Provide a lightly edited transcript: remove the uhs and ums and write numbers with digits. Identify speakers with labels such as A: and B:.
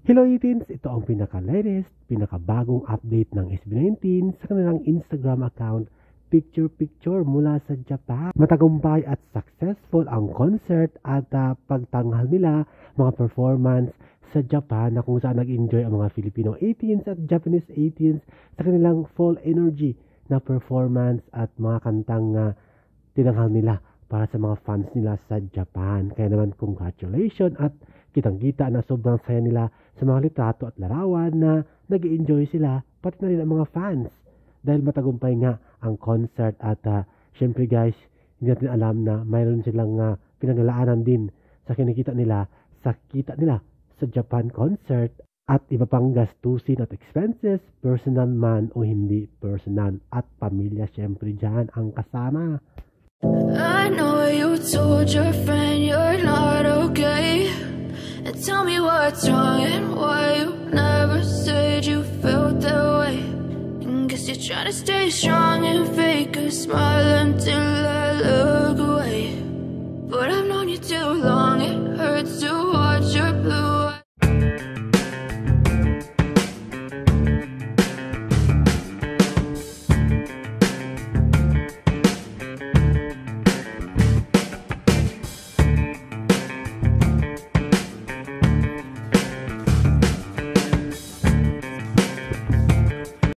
A: Hello 18s! Ito ang pinaka-latest, pinaka-bagong update ng SB19 sa kanilang Instagram account, picture-picture mula sa Japan. Matagumpay at successful ang concert at pagtanghal nila, mga performance sa Japan na kung saan nag-enjoy ang mga Filipino 18s at Japanese 18s sa kanilang full energy na performance at mga kantang tinanghal nila para sa mga fans nila sa Japan. Kaya naman congratulations at kitang-kita na sobrang saya nila sa mga litrato at larawan na nag-enjoy sila, pati na rin ang mga fans. Dahil matagumpay nga ang concert at syempre guys, hindi natin alam na mayroon silang pinaglalaanan din sa kinikita nila sa kita nila sa Japan concert at iba pang gastusin at expenses, personal man o hindi personal, at pamilya syempre dyan ang kasama.
B: I know you told your friend you're not okay, and tell me what's wrong and why you never said you felt that way. And guess you're trying to stay strong and fake a smile until I look away. But I've known you too long, it hurts to watch your blue